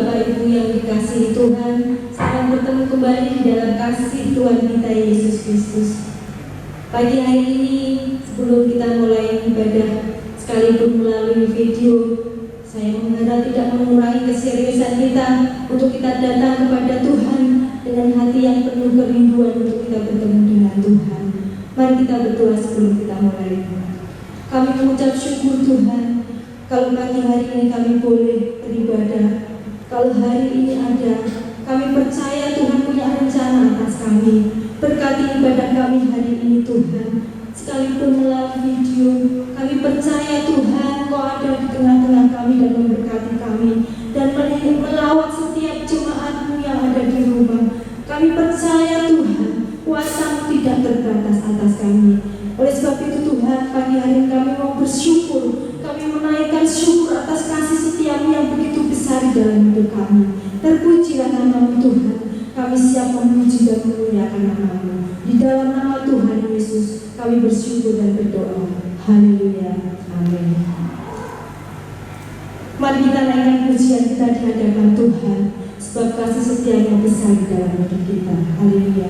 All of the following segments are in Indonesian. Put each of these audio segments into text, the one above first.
Bapak Ibu yang dikasihi Tuhan, selamat bertemu kembali di dalam kasih Tuhan kita Yesus Kristus. Pagi hari ini sebelum kita mulai ibadah, sekalipun melalui video, saya mengharap tidak mengurangi keseriusan kita untuk kita datang kepada Tuhan dengan hati yang penuh kerinduan untuk kita bertemu dengan Tuhan. Mari kita berdoa sebelum kita mulai. Kami mengucap syukur Tuhan, kalau pagi hari ini kami boleh beribadah. Kalau hari ini ada, kami percaya Tuhan punya rencana atas kami. Berkati ibadah kami hari ini Tuhan. Sekalipun melalui video, kami percaya Tuhan Kau ada di tengah-tengah kami dan memberkati kami dan melawat setiap jemaat-Mu yang ada di rumah. Kami percaya Tuhan, kuasa-Mu tidak terbatas atas kami. Oleh sebab itu Tuhan, pagi hari ini kami mau bersyukur. Kami menaikkan syukur atas kasih setia-Mu yang begitu besar di dalam hidup kami. Terpujilah nama-Mu Tuhan. Kami siap memuji dan memuliakan nama-Mu. Di dalam nama Tuhan Yesus, kami bersyukur dan berdoa. Haleluya. Amin. Mari kita naikkan pujian kita di hadapan Tuhan, sebab kasih setia-Nya besar di dalam hidup kita. Haleluya.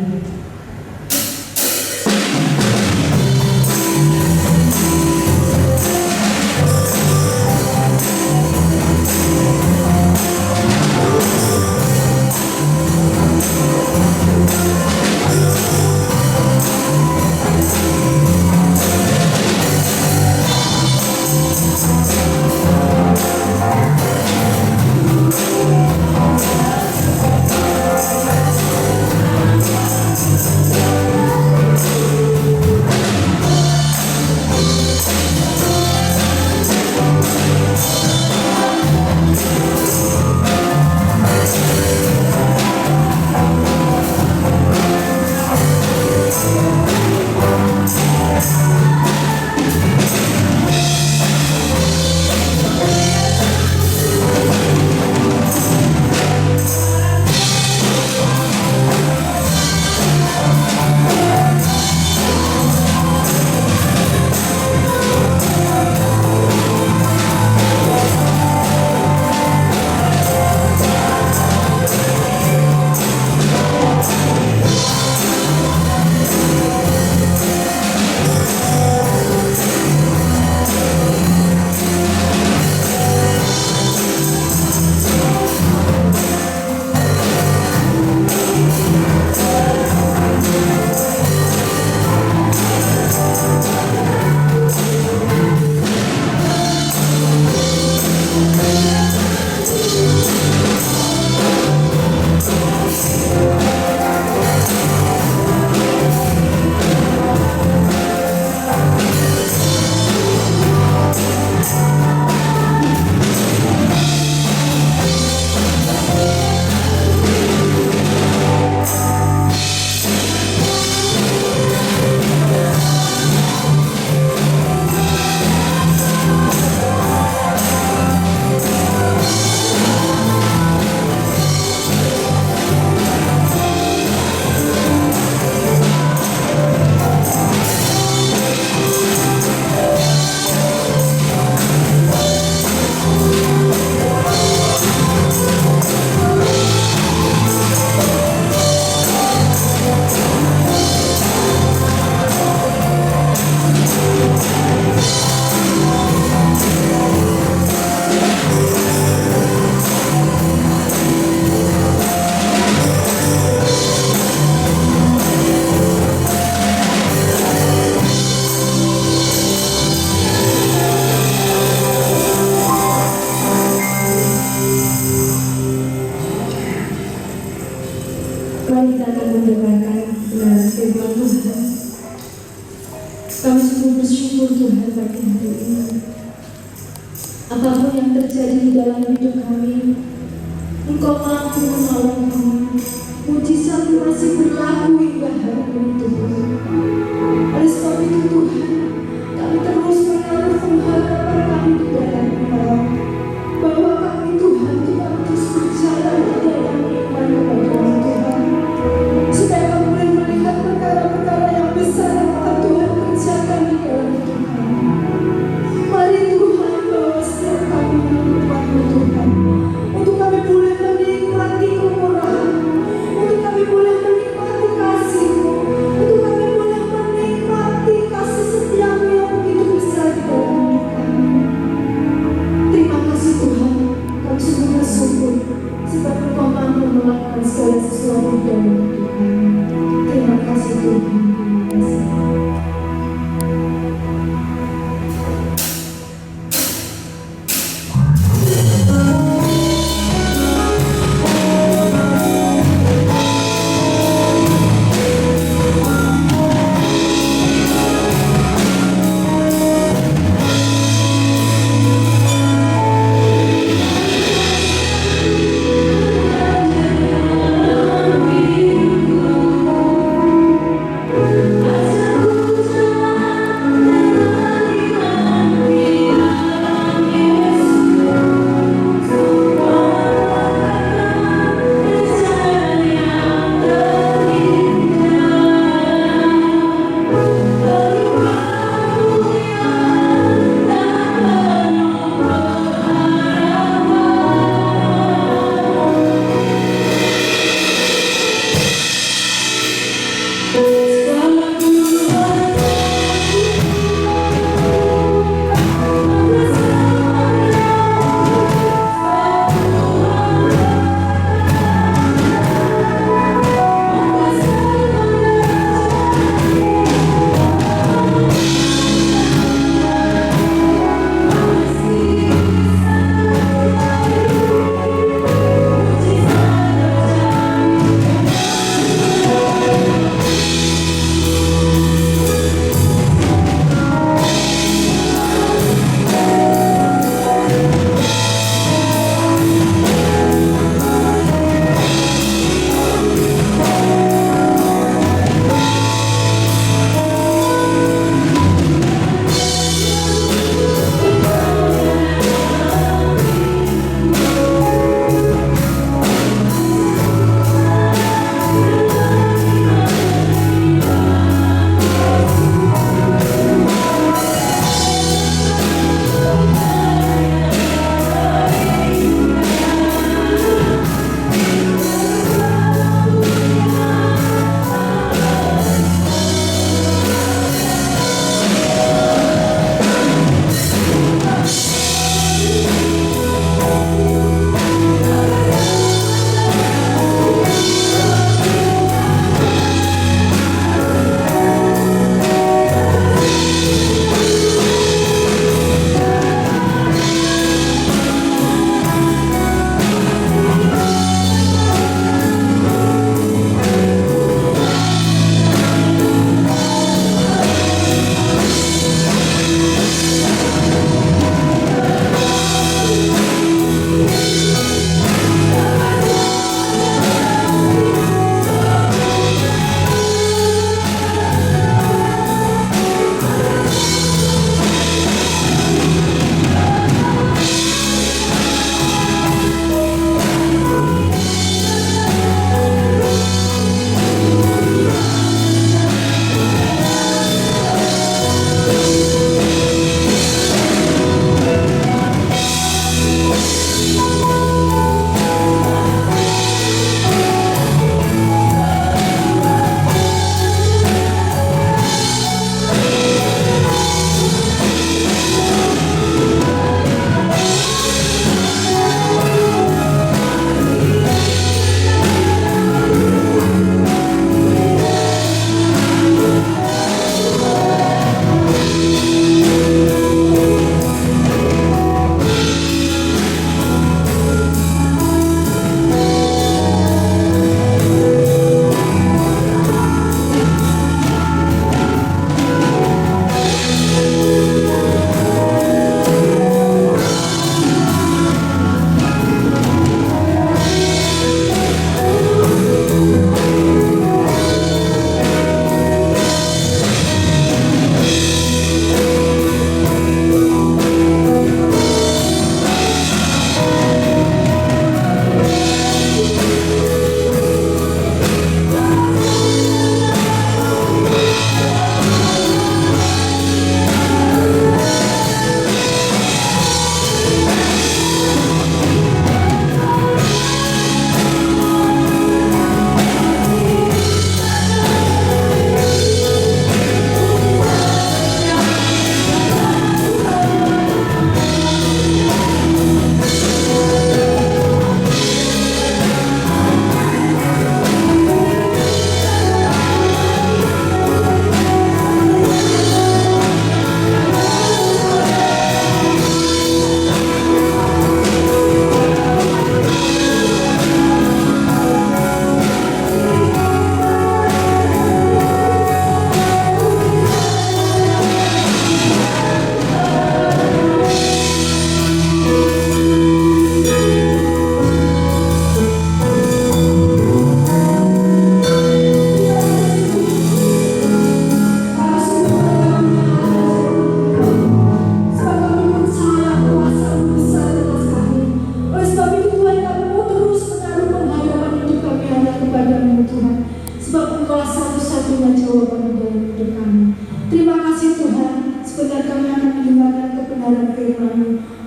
Untuk kami boleh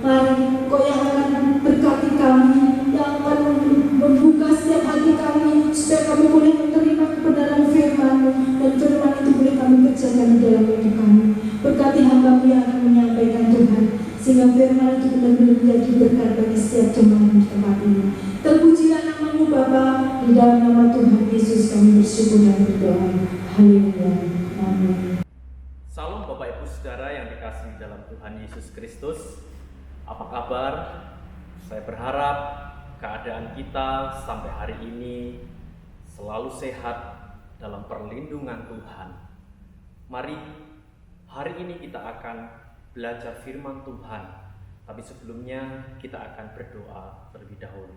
Mari Engkau yang akan berkati kami, yang akan membuka setiap hati kami, supaya kami boleh menerima kebenaran firman-Mu, dan firman itu boleh kami kerjakan di dalam hidup kami. Berkati hamba-Mu yang akan menyampaikan Tuhan, sehingga firman itu benar-benar menjadi berkat bagi setiap jemaat di tempat ini. Terpujilah nama-Mu Bapa, di dalam nama Tuhan Yesus kami bersyukur dan berdoa. Haleluya. Amin. Salam Bapak Ibu Saudara yang dikasihi dalam Tuhan Yesus Kristus. Apa kabar? Saya berharap keadaan kita sampai hari ini selalu sehat dalam perlindungan Tuhan. Mari hari ini kita akan belajar firman Tuhan. Tapi sebelumnya kita akan berdoa terlebih dahulu.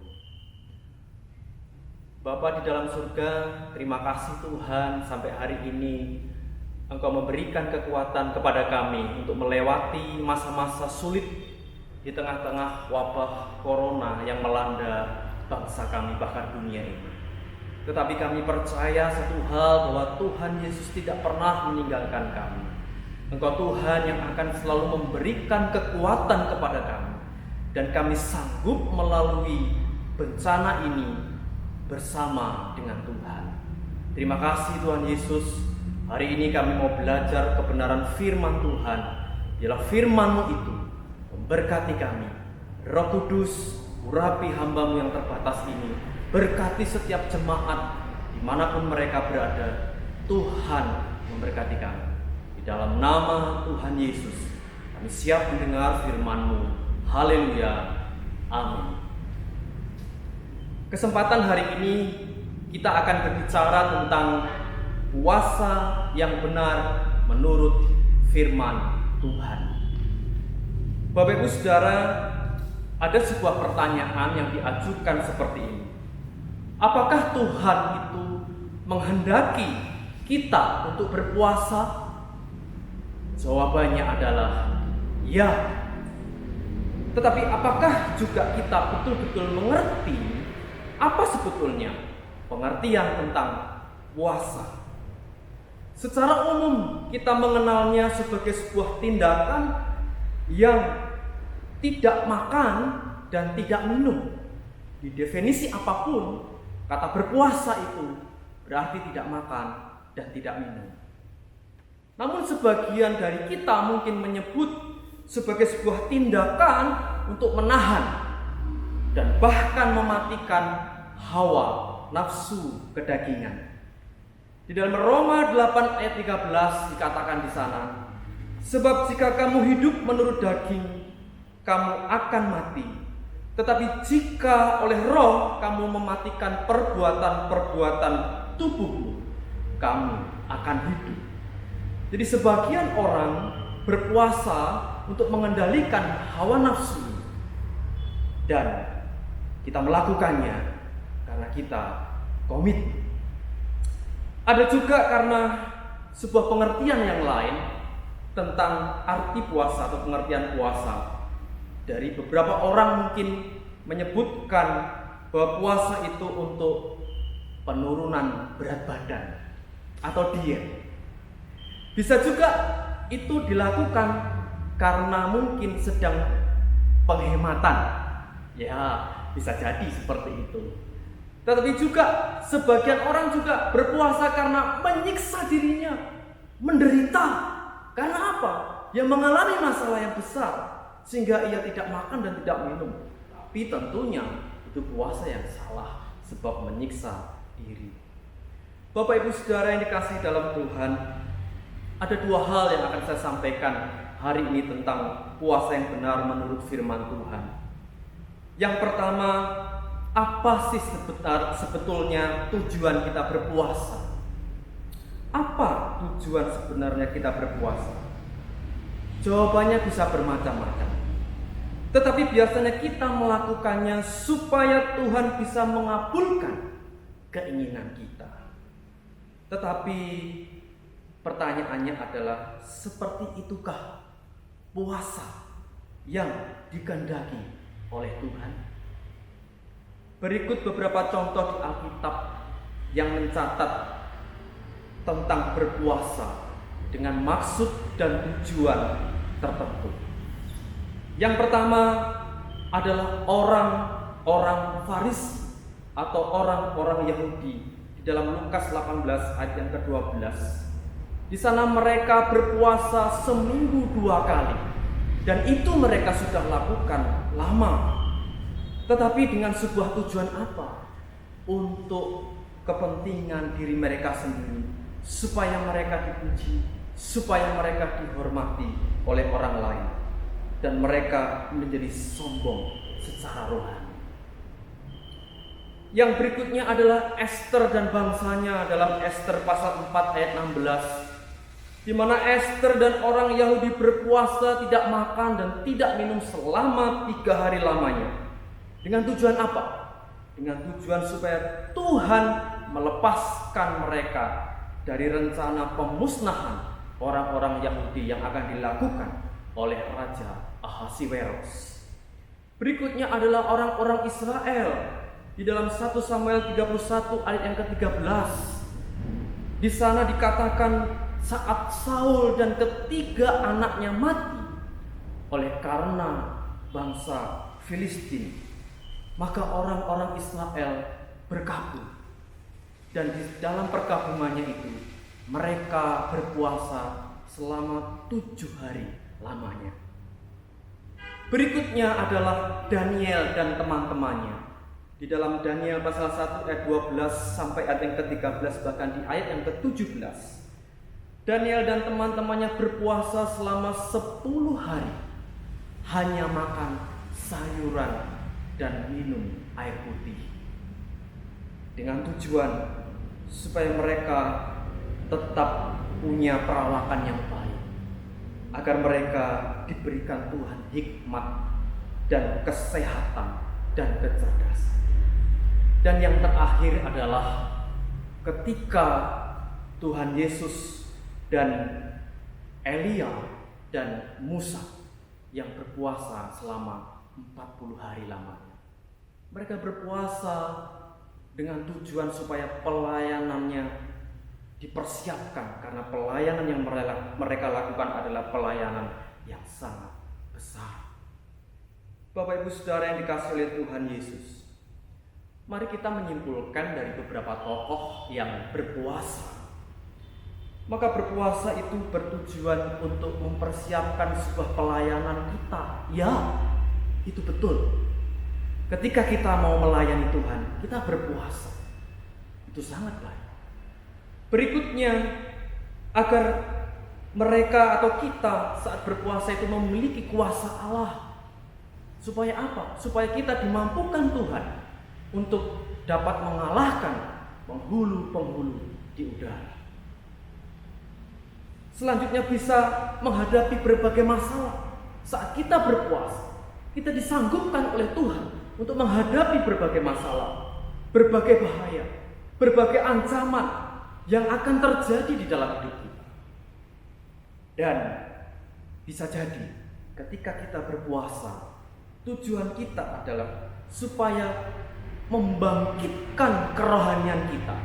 Bapa di dalam surga, terima kasih Tuhan sampai hari ini Engkau memberikan kekuatan kepada kami untuk melewati masa-masa sulit di tengah-tengah wabah corona yang melanda bangsa kami bahkan dunia ini. Tetapi kami percaya satu hal, bahwa Tuhan Yesus tidak pernah meninggalkan kami. Engkau Tuhan yang akan selalu memberikan kekuatan kepada kami, dan kami sanggup melalui bencana ini bersama dengan Tuhan. Terima kasih Tuhan Yesus. Hari ini kami mau belajar kebenaran firman Tuhan. Ialah firman-Mu itu memberkati kami. Roh Kudus, urapi hamba-Mu yang terbatas ini. Berkati setiap jemaat dimanapun mereka berada. Tuhan memberkati kami. Di dalam nama Tuhan Yesus, kami siap mendengar firman-Mu. Haleluya. Amin. Kesempatan hari ini kita akan berbicara tentang puasa yang benar menurut firman Tuhan. Bapak Ibu Saudara, ada sebuah pertanyaan yang diajukan seperti ini. Apakah Tuhan itu menghendaki kita untuk berpuasa? Jawabannya adalah ya. Tetapi apakah juga kita betul-betul mengerti apa sebetulnya pengertian tentang puasa? Secara umum kita mengenalnya sebagai sebuah tindakan yang tidak makan dan tidak minum. Di definisi apapun, kata berpuasa itu berarti tidak makan dan tidak minum. Namun sebagian dari kita mungkin menyebut sebagai sebuah tindakan untuk menahan dan bahkan mematikan hawa nafsu kedagingan. Di dalam Roma 8 ayat 13 dikatakan di sana, sebab jika kamu hidup menurut daging, kamu akan mati. Tetapi jika oleh roh kamu mematikan perbuatan-perbuatan tubuhmu, kamu akan hidup. Jadi sebagian orang berpuasa untuk mengendalikan hawa nafsu, dan kita melakukannya karena kita komit. Ada juga karena sebuah pengertian yang lain tentang arti puasa atau pengertian puasa. Dari beberapa orang mungkin menyebutkan bahwa puasa itu untuk penurunan berat badan atau diet. Bisa juga itu dilakukan karena mungkin sedang penghematan. Ya, bisa jadi seperti itu. Tetapi juga sebagian orang juga berpuasa karena menyiksa dirinya, menderita. Karena apa? Yang mengalami masalah yang besar sehingga ia tidak makan dan tidak minum. Tapi tentunya itu puasa yang salah, sebab menyiksa diri. Bapak Ibu Saudara yang dikasihi dalam Tuhan, ada dua hal yang akan saya sampaikan hari ini tentang puasa yang benar menurut firman Tuhan. Yang pertama, apa sih sebetulnya tujuan kita berpuasa? Apa tujuan sebenarnya kita berpuasa? Jawabannya bisa bermacam-macam. Tetapi biasanya kita melakukannya supaya Tuhan bisa mengabulkan keinginan kita. Tetapi pertanyaannya adalah, seperti itukah puasa yang dikehendaki oleh Tuhan? Berikut beberapa contoh di Alkitab yang mencatat tentang berpuasa dengan maksud dan tujuan tertentu. Yang pertama adalah orang-orang Farisi atau orang-orang Yahudi di dalam Lukas 18 ayat yang ke-12. Di sana mereka berpuasa seminggu 2 kali, dan itu mereka sudah lakukan lama. Tetapi dengan sebuah tujuan apa? Untuk kepentingan diri mereka sendiri, supaya mereka dipuji, supaya mereka dihormati oleh orang lain, dan mereka menjadi sombong secara rohani. Yang berikutnya adalah Ester dan bangsanya dalam Ester pasal 4 ayat 16, di mana Ester dan orang Yahudi berpuasa, tidak makan dan tidak minum selama 3 hari lamanya. Dengan tujuan apa? Dengan tujuan supaya Tuhan melepaskan mereka dari rencana pemusnahan orang-orang Yahudi yang akan dilakukan oleh Raja Ahasiweros. Berikutnya adalah orang-orang Israel di dalam 1 Samuel 31 ayat yang ke-13. Di sana dikatakan saat Saul dan ketiga anaknya mati oleh karena bangsa Filistin, maka orang-orang Israel berkabung, dan di dalam perkabungannya itu mereka berpuasa selama 7 hari lamanya. Berikutnya adalah Daniel dan teman-temannya. Di dalam Daniel pasal 1 ayat 12 sampai ayat yang ke-13, bahkan di ayat yang ke-17, Daniel dan teman-temannya berpuasa selama 10 hari, hanya makan sayuran dan minum air putih, dengan tujuan supaya mereka tetap punya perawakan yang baik, agar mereka diberikan Tuhan hikmat dan kesehatan dan kecerdasan. Dan yang terakhir adalah ketika Tuhan Yesus dan Elia dan Musa yang berpuasa selama 40 hari lamanya. Mereka berpuasa dengan tujuan supaya pelayanannya dipersiapkan, karena pelayanan yang mereka lakukan adalah pelayanan yang sangat besar. Bapak Ibu Saudara yang dikasihi oleh Tuhan Yesus, mari kita menyimpulkan dari beberapa tokoh yang berpuasa. Maka berpuasa itu bertujuan untuk mempersiapkan sebuah pelayanan kita. Ya, itu betul. Ketika kita mau melayani Tuhan, kita berpuasa. Itu sangat baik. Berikutnya, agar mereka atau kita saat berpuasa itu memiliki kuasa Allah. Supaya apa? Supaya kita dimampukan Tuhan untuk dapat mengalahkan penghulu-penghulu di udara. Selanjutnya bisa menghadapi berbagai masalah. Saat kita berpuasa, kita disanggupkan oleh Tuhan untuk menghadapi berbagai masalah, berbagai bahaya, berbagai ancaman yang akan terjadi di dalam hidup kita. Dan bisa jadi ketika kita berpuasa, tujuan kita adalah supaya membangkitkan kerohanian kita,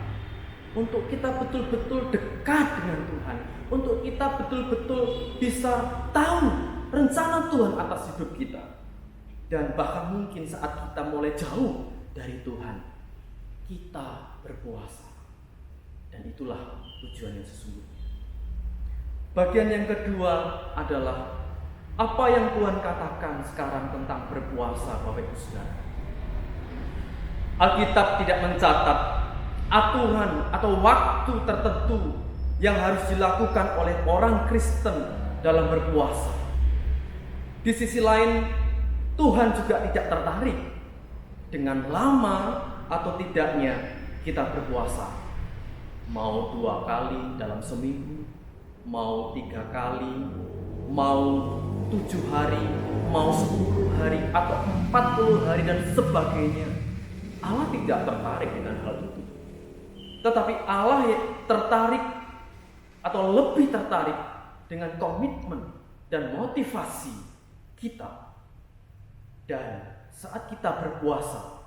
untuk kita betul-betul dekat dengan Tuhan, untuk kita betul-betul bisa tahu rencana Tuhan atas hidup kita. Dan bahkan mungkin saat kita mulai jauh dari Tuhan, kita berpuasa. Dan itulah tujuan yang sesungguhnya. Bagian yang kedua adalah apa yang Tuhan katakan sekarang tentang berpuasa, Bapak Ibu Saudara. Alkitab tidak mencatat aturan atau waktu tertentu yang harus dilakukan oleh orang Kristen dalam berpuasa. Di sisi lain, Tuhan juga tidak tertarik dengan lama atau tidaknya kita berpuasa. Mau 2 kali dalam seminggu, mau 3 kali, mau 7 hari, mau 10 hari, atau 40 hari dan sebagainya. Allah tidak tertarik dengan hal itu. Tetapi Allah tertarik atau lebih tertarik dengan komitmen dan motivasi kita. Dan saat kita berpuasa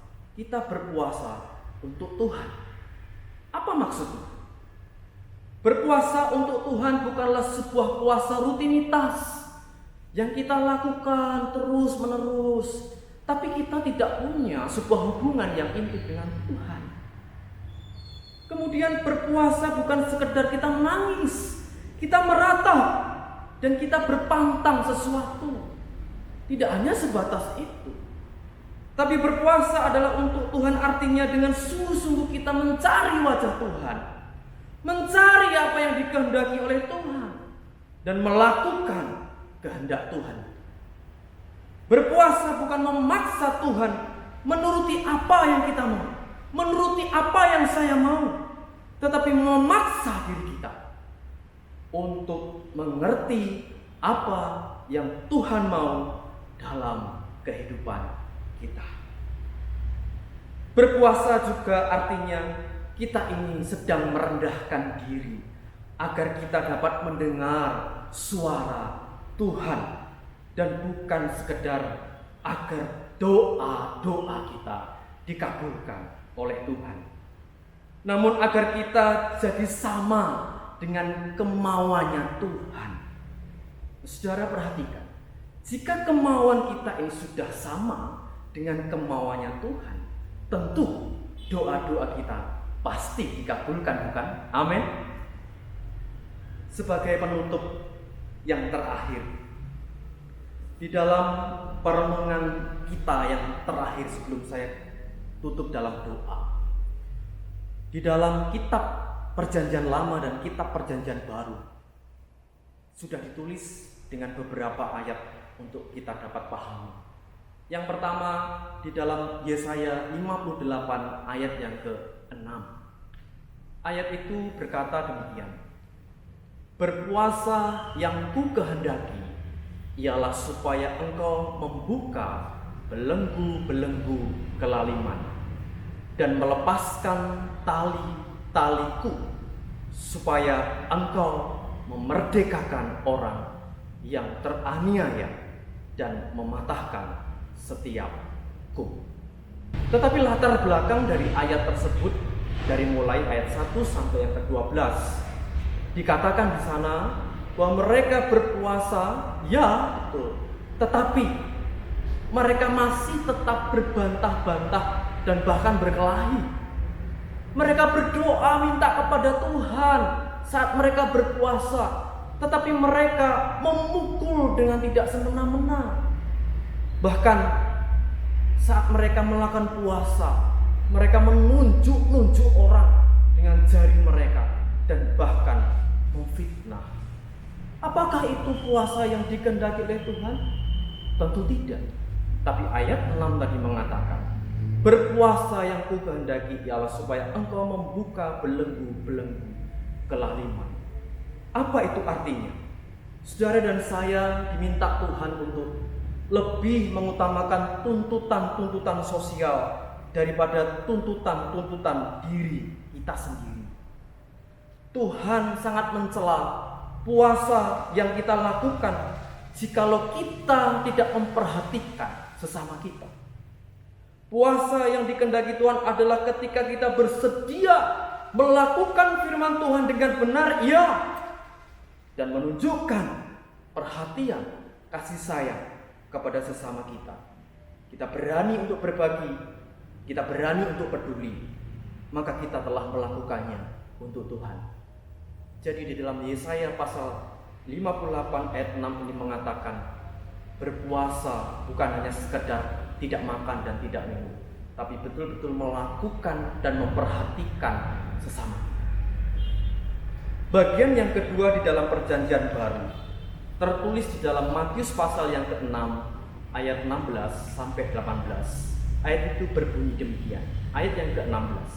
untuk Tuhan. Apa maksudnya? Berpuasa untuk Tuhan bukanlah sebuah puasa rutinitas yang kita lakukan terus-menerus, tapi kita tidak punya sebuah hubungan yang intim dengan Tuhan. Kemudian berpuasa bukan sekedar kita menangis, kita meratap, dan kita berpantang sesuatu. Tidak hanya sebatas itu. Tapi berpuasa adalah untuk Tuhan, artinya dengan sungguh-sungguh kita mencari wajah Tuhan, mencari apa yang dikehendaki oleh Tuhan, dan melakukan kehendak Tuhan. Berpuasa bukan memaksa Tuhan menuruti apa yang kita mau, menuruti apa yang saya mau, tetapi memaksa diri kita untuk mengerti apa yang Tuhan mau dalam kehidupan kita. Berpuasa juga artinya kita ini sedang merendahkan diri agar kita dapat mendengar suara Tuhan, dan bukan sekedar agar doa-doa kita dikabulkan oleh Tuhan, namun agar kita jadi sama dengan kemauannya Tuhan. Saudara perhatikan, jika kemauan kita ini sudah sama dengan kemauannya Tuhan, tentu doa-doa kita pasti dikabulkan, bukan? Amin. Sebagai penutup yang terakhir, di dalam perenungan kita yang terakhir sebelum saya tutup dalam doa, di dalam kitab Perjanjian Lama dan kitab Perjanjian Baru sudah ditulis dengan beberapa ayat untuk kita dapat pahami. Yang pertama di dalam Yesaya 58 ayat yang ke-6. Ayat itu berkata demikian: berpuasa yang ku kehendaki ialah supaya engkau membuka belenggu-belenggu kelaliman dan melepaskan tali-taliku, supaya engkau memerdekakan orang yang teraniaya dan mematahkan setiap hukum. Tetapi latar belakang dari ayat tersebut, dari mulai ayat 1 sampai yang ke-12, dikatakan di sana bahwa mereka berpuasa, ya betul, tetapi mereka masih tetap berbantah-bantah dan bahkan berkelahi. Mereka berdoa minta kepada Tuhan saat mereka berpuasa, tetapi mereka memukul dengan tidak semena-mena. Bahkan saat mereka melakukan puasa, mereka menunjuk-nunjuk orang dengan jari mereka dan bahkan memfitnah. Apakah itu puasa yang dikehendaki oleh Tuhan? Tentu tidak. Tapi ayat 6 tadi mengatakan, berpuasa yang ku kehendaki ialah supaya engkau membuka belenggu-belenggu kelaliman. Apa itu artinya? Saudara dan saya diminta Tuhan untuk lebih mengutamakan tuntutan-tuntutan sosial daripada tuntutan-tuntutan diri kita sendiri. Tuhan sangat mencela puasa yang kita lakukan jikalau kita tidak memperhatikan sesama kita. Puasa yang dikehendaki Tuhan adalah ketika kita bersedia melakukan firman Tuhan dengan benar, ya, dan menunjukkan perhatian, kasih sayang kepada sesama kita. Kita berani untuk berbagi, kita berani untuk peduli, maka kita telah melakukannya untuk Tuhan. Jadi di dalam Yesaya pasal 58 ayat 6 ini mengatakan, berpuasa bukan hanya sekedar tidak makan dan tidak minum, tapi betul-betul melakukan dan memperhatikan sesama. Bagian yang kedua di dalam Perjanjian Baru tertulis di dalam Matius pasal yang ke-6 ayat 16 sampai 18. Ayat itu berbunyi demikian. Ayat yang ke-16.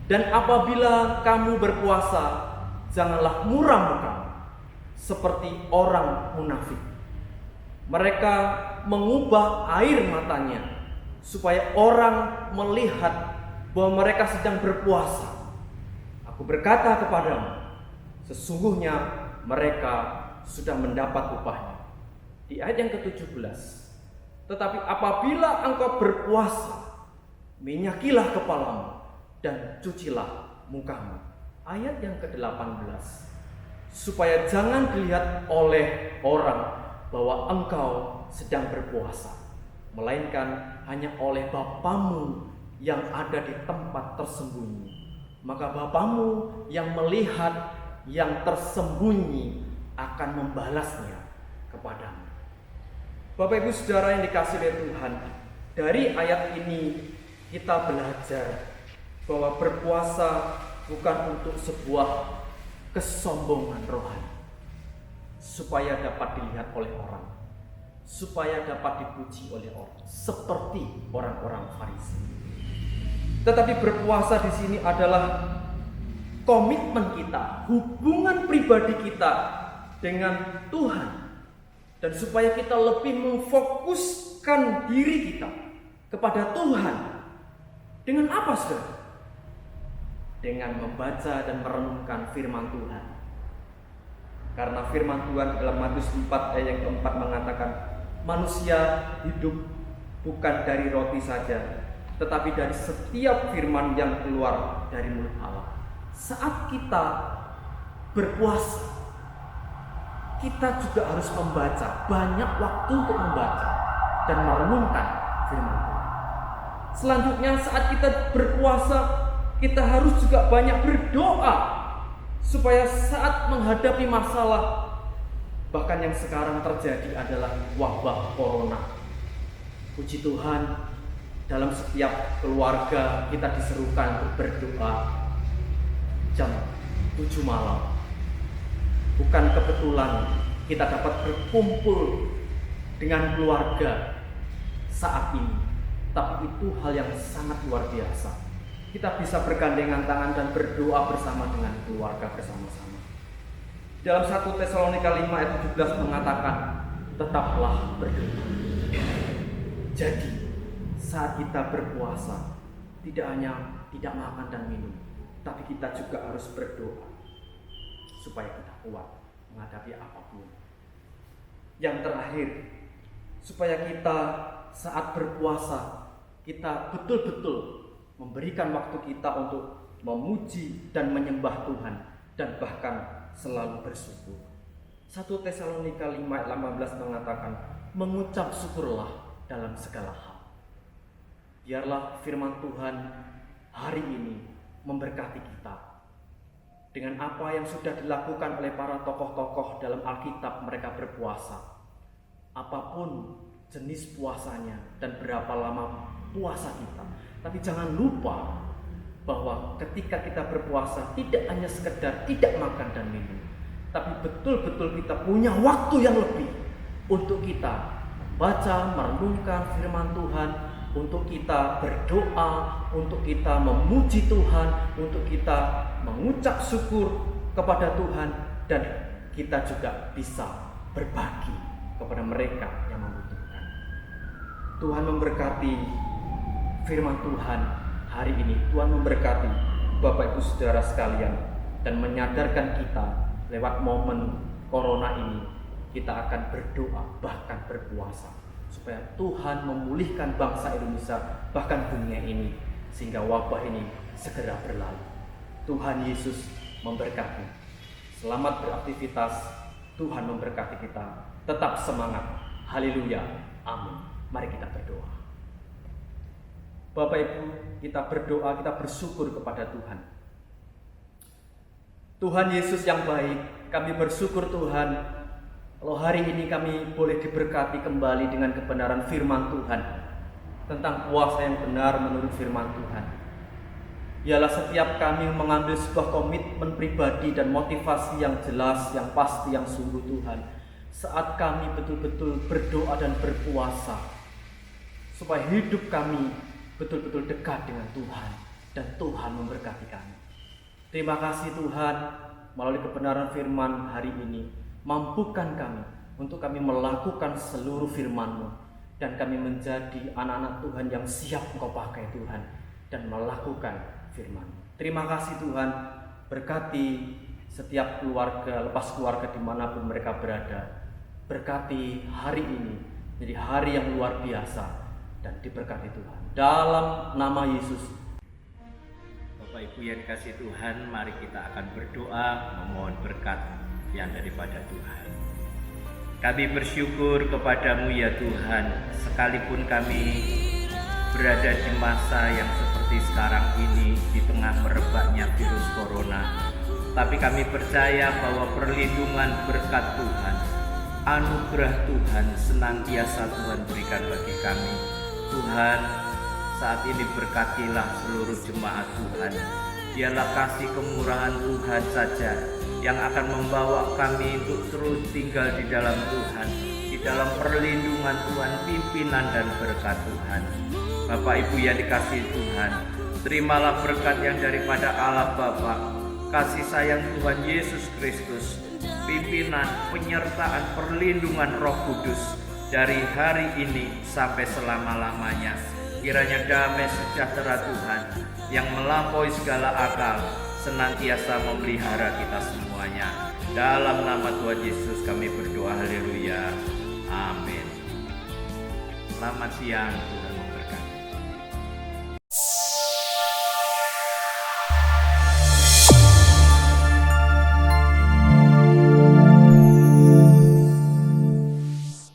Dan apabila kamu berpuasa, janganlah muram-muram seperti orang munafik. Mereka mengubah air matanya supaya orang melihat bahwa mereka sedang berpuasa. Aku berkata kepadamu, sesungguhnya mereka sudah mendapat upahnya. Di ayat yang ke-17, tetapi apabila engkau berpuasa, minyakilah kepalamu dan cucilah mukamu. Ayat yang ke-18, supaya jangan dilihat oleh orang bahwa engkau sedang berpuasa, melainkan hanya oleh Bapamu yang ada di tempat tersembunyi. Maka Bapamu yang melihat yang tersembunyi akan membalasnya kepadamu. Bapak Ibu Saudara yang dikasihi oleh Tuhan, dari ayat ini kita belajar bahwa berpuasa bukan untuk sebuah kesombongan rohani, supaya dapat dilihat oleh orang, supaya dapat dipuji oleh orang, seperti orang-orang Farisi. Tetapi berpuasa di sini adalah komitmen kita, hubungan pribadi kita dengan Tuhan, dan supaya kita lebih memfokuskan diri kita kepada Tuhan. Dengan apa, saudara? Dengan membaca dan merenungkan firman Tuhan. Karena firman Tuhan dalam Matius 4 ayat yang keempat mengatakan, manusia hidup bukan dari roti saja, tetapi dari setiap firman yang keluar dari mulut Allah. Saat kita berpuasa, kita juga harus membaca, banyak waktu untuk membaca dan merenungkan firman Tuhan. Selanjutnya saat kita berpuasa, kita harus juga banyak berdoa supaya saat menghadapi masalah, bahkan yang sekarang terjadi adalah wabah corona. Puji Tuhan, dalam setiap keluarga kita diserukan untuk berdoa jam 7 malam. Bukan kebetulan kita dapat berkumpul dengan keluarga saat ini, tapi itu hal yang sangat luar biasa. Kita bisa bergandengan tangan dan berdoa bersama dengan keluarga bersama-sama. Dalam 1 Tesalonika 5 ayat 17 mengatakan, tetaplah berdoa. Jadi, saat kita berpuasa, tidak hanya tidak makan dan minum, tapi kita juga harus berdoa supaya kita kuat menghadapi apapun. Yang terakhir, supaya kita saat berpuasa, kita betul-betul memberikan waktu kita untuk memuji dan menyembah Tuhan, dan bahkan selalu bersyukur. 1 Tesalonika 5 ayat 18 mengatakan, mengucap syukurlah dalam segala hal. Biarlah firman Tuhan hari ini memberkati kita. Dengan apa yang sudah dilakukan oleh para tokoh-tokoh dalam Alkitab, mereka berpuasa. Apapun jenis puasanya dan berapa lama puasa kita, tapi jangan lupa bahwa ketika kita berpuasa tidak hanya sekedar tidak makan dan minum, tapi betul-betul kita punya waktu yang lebih untuk kita membaca, merenungkan firman Tuhan, untuk kita berdoa, untuk kita memuji Tuhan, untuk kita mengucap syukur kepada Tuhan, dan kita juga bisa berbagi kepada mereka yang membutuhkan. Tuhan memberkati firman Tuhan hari ini. Tuhan memberkati Bapak Ibu Saudara sekalian, dan menyadarkan kita lewat momen corona ini, kita akan berdoa, bahkan berpuasa, supaya Tuhan memulihkan bangsa Indonesia, bahkan dunia ini, sehingga wabah ini segera berlalu. Tuhan Yesus memberkati. Selamat beraktivitas. Tuhan memberkati kita. Tetap semangat. Haleluya. Amin. Mari kita berdoa. Bapak Ibu, kita berdoa, kita bersyukur kepada Tuhan. Tuhan Yesus yang baik, kami bersyukur Tuhan, kalau hari ini kami boleh diberkati kembali dengan kebenaran firman Tuhan, tentang puasa yang benar menurut firman Tuhan. Ialah setiap kami mengambil sebuah komitmen pribadi dan motivasi yang jelas, yang pasti, yang sungguh Tuhan, saat kami betul-betul berdoa dan berpuasa, supaya hidup kami betul-betul dekat dengan Tuhan, dan Tuhan memberkati kami. Terima kasih Tuhan, melalui kebenaran firman hari ini, mampukan kami untuk kami melakukan seluruh firman-Mu, dan kami menjadi anak-anak Tuhan yang siap Engkau pakai Tuhan, dan melakukan firman. Terima kasih Tuhan, berkati setiap keluarga, lepas keluarga dimanapun mereka berada. Berkati hari ini jadi hari yang luar biasa, dan diberkati Tuhan. Dalam nama Yesus. Bapak Ibu yang dikasihi Tuhan, mari kita akan berdoa memohon berkat yang daripada Tuhan. Kami bersyukur kepadamu ya Tuhan, sekalipun kami berada di masa yang seperti sekarang ini di tengah merebaknya virus corona, tapi kami percaya bahwa perlindungan berkat Tuhan, anugerah Tuhan senantiasa Tuhan berikan bagi kami. Tuhan, saat ini berkatilah seluruh jemaat Tuhan. Biarlah kasih kemurahan Tuhan saja yang akan membawa kami untuk terus tinggal di dalam Tuhan, di dalam perlindungan Tuhan, pimpinan dan berkat Tuhan. Bapak Ibu yang dikasihi Tuhan, terimalah berkat yang daripada Allah Bapa, kasih sayang Tuhan Yesus Kristus, pimpinan, penyertaan, perlindungan Roh Kudus dari hari ini sampai selama-lamanya. Kiranya damai sejahtera Tuhan yang melampaui segala akal senantiasa memelihara kita semuanya. Dalam nama Tuhan Yesus kami berdoa, haleluya, amin. Selamat siang Tuhan.